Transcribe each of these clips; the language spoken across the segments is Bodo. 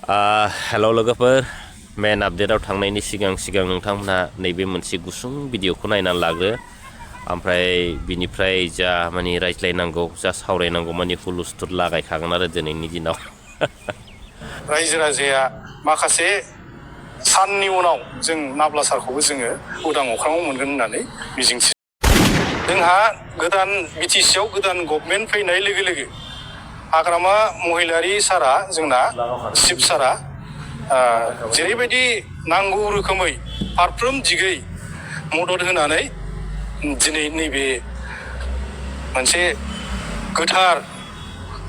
हेल' लोगोफोर मेन आपडेटआव थांनायनि सिगां नोंथांमोनहा नैबे मोनसे गुसुं भिडिअखौ नायनानै लाग्रो ओमफ्राय बिनिफ्राय जा माने रायज्लायनांगौ जा सावरायनांगौ माने हुलुस्थुर लागायखागोन आरो दिनैनि दिनाव रायजो राजाया माखासे साननि उनाव जों नाब्ला सारखौबो जोङो उदां अख्राङाव मोनगोन होननानै मिजिंथियो। जोंहा गोदान BTC आव गोदान गभर्नमेन्ट फैनाय लोगो लोगो हाग्रामा महिलारी सारा जोंना शिब सारा जेरैबायदि नांगौ रोखोमै फारफ्रोम दिगै मदद होनानै दिनै नैबे मोनसे गोथार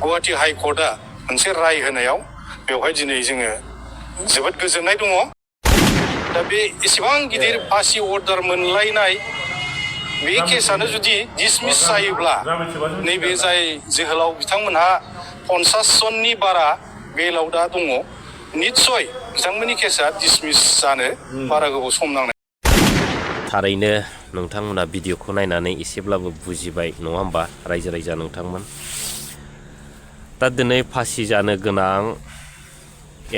गुवाहाटी हाइकर्टआ मोनसे राय होनायाव बेवहाय दिनै जोङो जोबोद गोजोननाय दङ। दा बे एसेबां गिदिर फासि अर्डार मोनलायनाय बे केसआनो जुदि डिसमिस जायोब्ला नैबे जाय जोहोलाव बिथांमोनहा 50 जननि बारा बेलाव दा दङ निस्सय बिथांमोननि केसआ डिसमिस जानो बारा गोबाव सम नांनाय। थारैनो नोंथांमोना भिडिअखौ नायनानै एसेब्लाबो बुजिबाय नङा होमबा रायजो राजा नोंथांमोन। दा दिनै फासि जानो गोनां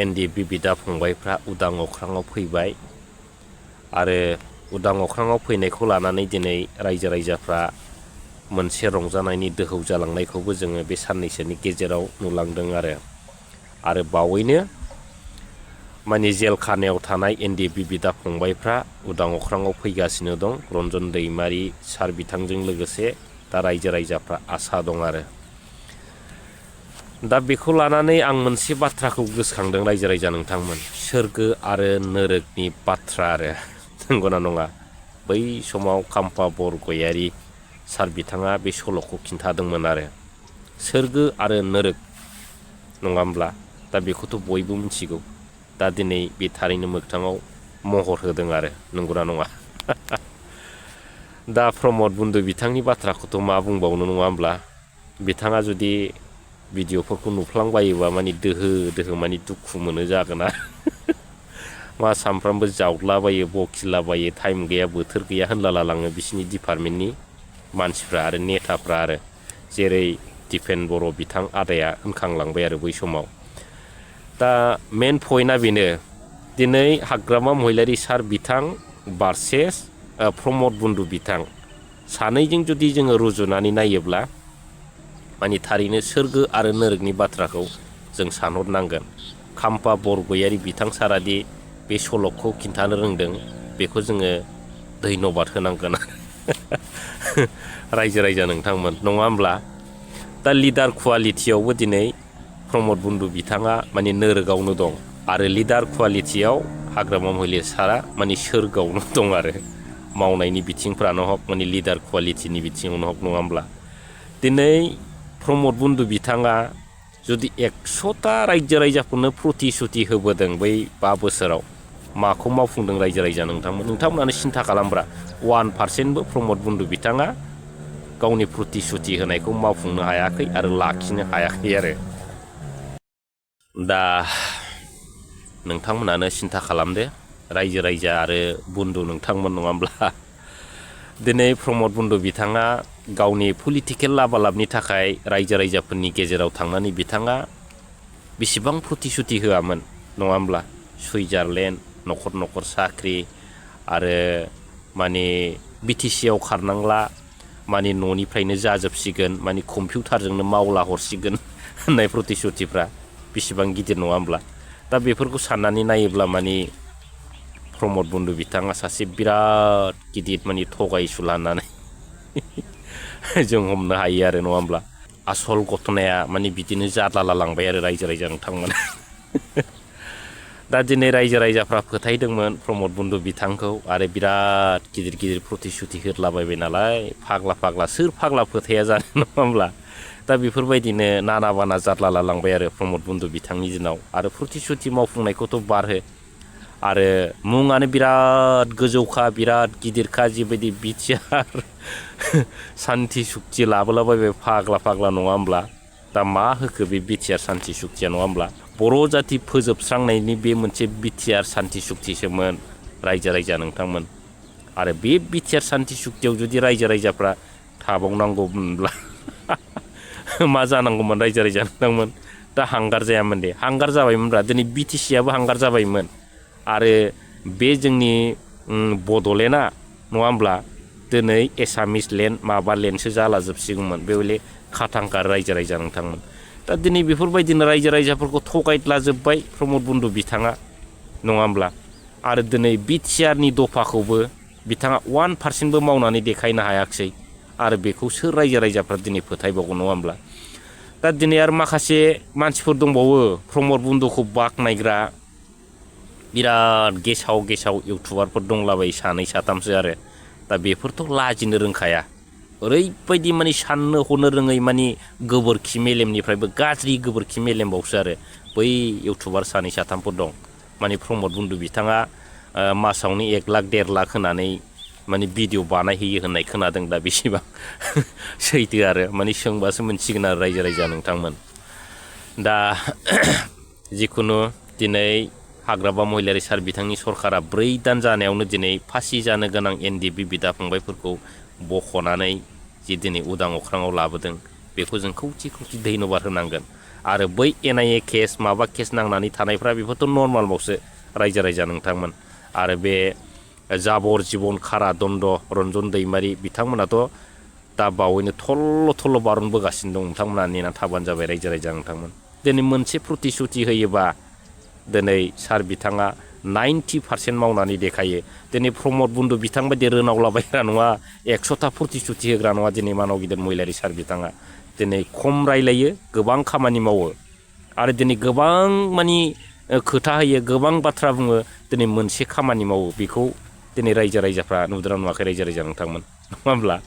NDB बिदा फंबायफ्रा उदां अख्राङाव फैबाय आरो उदां अख्राङाव फैनायखौ लानानै दिनै रायजो राजाफ्रा मोनसे रंजानायनि दोहौ जालांनायखौबो जोङो बे साननैसोनि गेजेराव नुलांदों आरो बावैनो माने जेल खानायाव थानाय NDB बिदा फंबायफ्रा उदां अख्राङाव फैगासिनो दं। रन्जन दैमारि सार बिथांजों लोगोसे दा रायजो राजाफ्रा आसा दं आरो दा बेखौ लानानै आं मोनसे बाथ्राखौ गोसोखांदों रायजो राजा नोंथांमोन, सोरगो आरो नोरोगनि बाथ्रा आरो नंगौना नङा? बै समाव खाम्फा बरगयारी सार बिथाङा बे सल'खौ खिन्थादोंमोन आरो सोरगो आरो नोरोग नङा होमब्ला? दा बेखौथ' बयबो मिथिगौ। दा दिनै बे थारैनो मोगथाङाव महर होदों आरो नंगौना नङा? दा प्रमद बुन्दु बिथांनि बाथ्राखौथ' मा बुंबावनो नङा होमब्ला? बिथाङा जुदि भिडिअफोरखौ नुफ्लांबायोबा माने दोहो माने दुखु मोनो जागोन आरो मा सामफ्रामबो जावलाबायो बखिलाबायो टाइम गैया बोथोर गैया होनलालाङो बिसिनि डिपार्टमेन्टनि मानसिफ्रा आरो नेताफ्रा आरो जेरै दिपेन बर' बिथां आदाया होनखांलांबाय आरो बै समाव। दा मेन पइन्टआ बेनो दिनै हाग्रामा महिलारी सार बिथां भार्सेस प्रमद बुन्दु बिथां सानैजों जुदि जोङो रुजुनानै नायोब्ला माने थारैनो सोरगो आरो नोरोगनि बाथ्राखौ जों सानहरनांगोन। खाम्फा बरगयारी बिथां सारादि बे सल'खौ खिन्थानो रोंदों बेखौ जोङो धन्यबाद होनांगोन रायजो राजा नोंथांमोन नङा होमब्ला? दा लिडार कुवालिटियावबो दिनै प्रमद बुन्दु बिथाङा माने नोरोगावनो दं आरो लिडार कुवालिटियाव हाग्रामा महिलारी सारा माने सोरगोआवनो दं आरो मावनायनि बिथिंफ्रानो हक माने लिडार कुवालिटिनि बिथिङावनो हक नङा होमब्ला? दिनै प्रमद बुन्दु बिथाङा जुदि 100टा रायजो राजाफोरनो प्रतिश्रुति होबोदों बै 5 बोसोराव माखौ मावफुंदों रायजो राजा नोंथांमोनानो सिन्था खालामब्रा 1%बो प्रमद बुन्दु बिथाङा गावनि प्रतिश्रुति होनायखौ मावफुंनो हायाखै आरो लाखिनो हायाखै आरो दा नोंथांमोनानो सिन्था खालामदो रायजो राजा आरो बुन्दु नोंथांमोन नङा होमब्ला? दिनै प्रमद बुन्दु बिथाङा गावनि पलिटिकेल लाबालाबनि थाखाय रायजो राजाफोरनि गेजेराव थांनानै बिथाङा बेसेबां प्रतिश्रुति होआमोन नङा होमब्ला? सुइजारलेण्ड न'खर न'खर साख्रि आरो माने BTC आव खारनांला माने न'निफ्रायनो जाजोबसिगोन माने कम्पिउटारजोंनो मावला हरसिगोन होननाय प्रतिश्रुतिफ्रा बेसेबां गिदिर नङा होमब्ला? दा बेफोरखौ साननानै नायोब्ला माने प्रमद बुन्दु बिथाङा सासे बिराद गिदिर माने थगायसुला होननानै जों हमनो हायो आरो नङा होमब्ला? आसल घटनाया माने बिदिनो जाद्लालालांबाय आरो रायजो राजा नोंथांमोन दा दिनै रायजो राजाफ्रा फोथायदोंमोन प्रमद बुन्दु बिथांखौ आरो बिराद गिदिर प्रतिश्रुति होदलाबायबाय नालाय फाग्ला सोर फाग्ला फोथाया जानो नङा होमब्ला? दा बेफोरबायदिनो नाना बाना जाद्लालालांबाय आरो प्रमद बुन्दु बिथांनि दिनाव आरो प्रतिश्रुति मावफुंनायखौथ' बारहो आरो मुङानो बिराद गोजौखा बिराद गिदिरखा जिबायदि BTR सान्ति सुक्ति लाबोलाबायबाय फाग्ला नङा होमब्ला? दा मा होखो बे BTR सान्ति सुक्तिया नङा होमब्ला? बर' जाति फोजोबस्रांनायनि बे मोनसे BTR सान्ति सुक्तिसोमोन रायजो राजा नोंथांमोन आरो बे BTR सान्ति सुक्तियाव जुदि रायजो राजाफ्रा थाबावनांगौमोनब्ला मा जानांगौमोन रायजो राजा नोंथांमोन? दा हांगार जायामोन दे हांगार जाबायमोनब्रा दिनै BTCआबो हांगार जाबायमोन आरो बे जोंनि बड'लेण्डआ नङा होमब्ला दिनै एसामिस लेण्ड माबा लेण्डसो जाला जोबसिगौमोन बेवले खाथांखा रायजो राजा नोंथांमोन दा दिनै बेफोरबायदिनो रायजो राजाफोरखौ थगायलाजोब्बाय प्रमद बन्धु बिथाङा नङा होमब्ला आरो दिनै BTRनि दफाखौबो बिथाङा 1%बो मावनानै देखायनो हायाखिसै आरो बेखौ सोर रायजो राजाफ्रा दिनै फोथायबावगोन नङा होमब्ला दा दिनै आरो माखासे मानसिफोर दंबावो प्रमद बन्धुखौ बाख्नायग्रा बिराद गेसाव गेसाव इउटुबारफोर दंलाबायो सानै साथामसो आरो दा बेफोरथ' लाजिनो रोंखाया ओरैबायदि माने साननो हनो रोङै माने गोबोरखि मेलेमनिफ्रायबो गाज्रि गोबोरखि मेलेमबावसो आरो बै इउटुबार सानै साथामफोर दं माने प्रमद बन्धु बिथाङा मासावनो 1 लाख 1.5 लाख होनानै माने भिडिअ बानायहैयो होननाय खोनादों दा बेसेबां सैथो आरो माने सोंबासो मोनसिगोन आरो रायजो राजा नोंथांमोन दा जिखुनु दिनै हाग्रामा महिलारी सार बिथांनि सरकारा 4 दान जानायावनो दिनै फासि जानो गोनां NDB बिदा फंबायफोरखौ बख'नानै जि दिनै उदां अख्राङाव लाबोदों बेखौ जों खौथि खौथि धन्यबाद होनांगोन आरो बै NIA केस माबा केस नांनानै थानायफ्रा बेफोरथ' नर्मालबावसो रायजो राजा नोंथांमोन आरो बे जाबर जिबन खारा दन्द रन्जन दैमारि बिथांमोनाथ' दा बावैनो थल्ल' थल्ल' बारनबोगासिनो दं नोंथांमोना नेना थाबानो जाबाय रायजो राजा नोंथांमोन दिनै मोनसे प्रतिश्रुति होयोबा दिनै सार बिथाङा 90% मावनानै देखायो दिनै प्रमद बन्धु बिथां बायदि रोनावलाबायग्रा नङा 100ता प्रतिश्रुति होग्रा नङा दिनै मानव गिदिर महिलारी सार बिथाङा दिनै खम रायलायो गोबां खामानि मावो आरो दिनै गोबां मानि खोथा होयो गोबां बाथ्रा बुङो दिनै मोनसे खामानि मावो बेखौ दिनै रायजो राजाफ्रा नुदोंना नुवाखै रायजो राजा नोंथांमोन नङा होमब्ला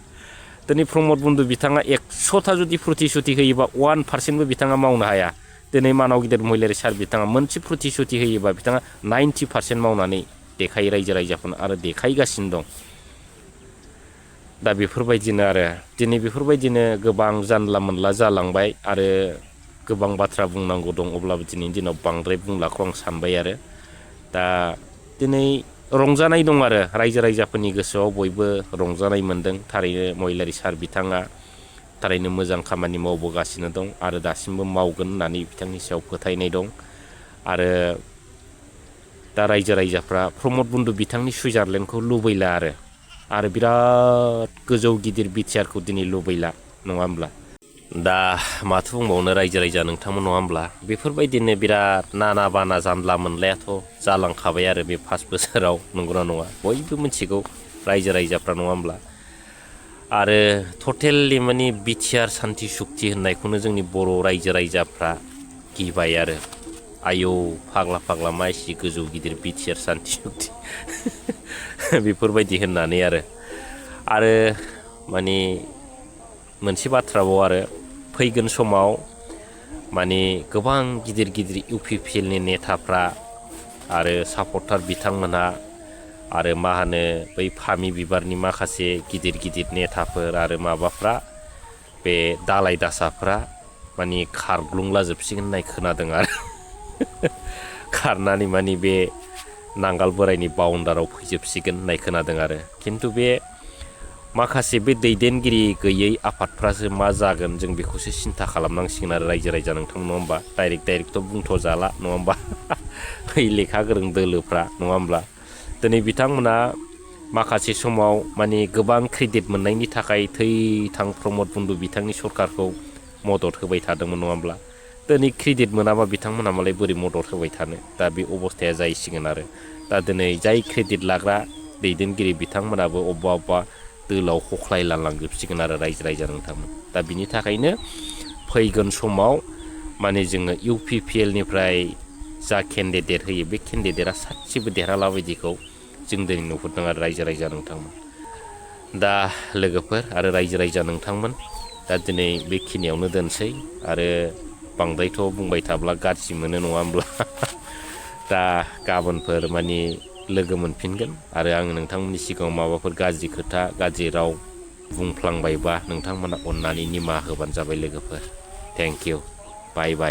दिनै प्रमद बन्धु बिथाङा 100ता जुदि प्रतिश्रुति होयोबा 1%बो बिथाङा मावनो हाया दिनै मानव गिदिर महिलारी सार बिथाङा मोनसे प्रतिश्रुति होयोबा बिथाङा 90% मावनानै देखायो रायजो राजाफोरनो आरो देखायगासिनो दं दा बेफोरबायदिनो आरो दिनै बेफोरबायदिनो गोबां जानला मोनला जालांबाय आरो गोबां बाथ्रा बुंनांगौ दं अब्लाबो दिनैनि दिनाव बांद्राय बुंलाखौ आं सानबाय आरो दा दिनै रंजानाय दं आरो रायजो राजाफोरनि गोसोआव बयबो रंजानाय मोनदों थारैनो महिलारी सार बिथाङा थारैनो मोजां खामानि मावबोगासिनो दं आरो दासिमबो मावगोन होननानै बिथांनि सायाव फोथायनाय दं आरो दा रायजो राजाफ्रा प्रमद बन्धु बिथांनि सुइजारलेण्डखौ लुबैला आरो बिराद गोजौ गिदिर BTRखौ दिनै लुबैला नङा होमब्ला दा माथो बुंबावनो रायजो राजा नोंथांमोन नङा होमब्ला बेफोरबायदिनो बिराद नाना बाना जानला मोनलायाथ' जालांखाबाय आरो बे 5 बोसोराव नंगौना नङा बयबो मिथिगौ रायजो राजाफ्रा नङा होमब्ला आरो टटेलि माने BTR सान्ति सुक्ति होननायखौनो जोंनि बर' रायजो राजाफ्रा गिबाय आरो आयौ फाग्ला फाग्ला मा एसे गोजौ गिदिर BTR सान्ति सुक्ति बेफोरबायदि होननानै आरो माने मोनसे बाथ्राबाव आरो फैगोन समाव माने गोबां गिदिर गिदिर UPPLनि नेताफ्रा आरो सापर्टार बिथांमोनहा आरो मा होनो बै फामि बिबारनि माखासे गिदिर गिदिर नेताफोर आरो माबाफ्रा बे दालाय दासाफ्रा माने खारग्लुंलाजोबसिगोन होननाय खोनादों आरो खारनानै माने बे नांगाल बोरायनि बाउन्डाराव फैजोबसिगोन होननाय खोनादों आरो खिन्थु बे माखासे बे दैदेनगिरि गैयै आफादफ्रासो मा जागोन जों बेखौसो सिन्था खालामनांसिगोन आरो रायजो राजा नोंथां नङा होमबा डाइरेक्टथ' बुंथ'जाला नङा होमबा बै लेखा गोरों दोलोफ्रा नङा होमब्ला दिनै बिथांमोना माखासे समाव माने गोबां क्रेडिट मोननायनि थाखाय थै-थां प्रमद बन्धु बिथांनि सरकारखौ मदद होबाय थादोंमोन नङा होमब्ला दिनै क्रेडिट मोनाबा बिथांमोना मालाय बोरै मदद होबाय थानो दा बे अबस्थाया जाहैसिगोन आरो दा दिनै जाय क्रेडिट लाग्रा दैदेनगिरि बिथांमोनाबो अबेबा दोलाव हख्लायलांजोबसिगोन आरो रायजो राजा नोंथांमोन दा बिनि थाखायनो फैगोन समाव माने जोङो UPPLनिफ्राय जा केन्डिडेट होयो बे केन्डिडेटआ सासेबो देरहाला बायदिखौ जों दिनै नुहुरदों आरो रायजो राजा नोंथांमोन दा लोगोफोर आरो रायजो राजा नोंथांमोन दा दिनै बेखिनियावनो दोनसै आरो बांद्रायथ' बुंबाय थाब्ला गाज्रि मोनो नङा होमब्ला दा गाबोनफोर माने लोगो मोनफिनगोन आरो आं नोंथांमोननि सिगाङाव माबाफोर गाज्रि खोथा गाज्रि राव बुंफ्लांबायबा नोंथांमोना अननानै निमाहा होबानो जाबाय लोगोफोर थेंक इउ बाय बाय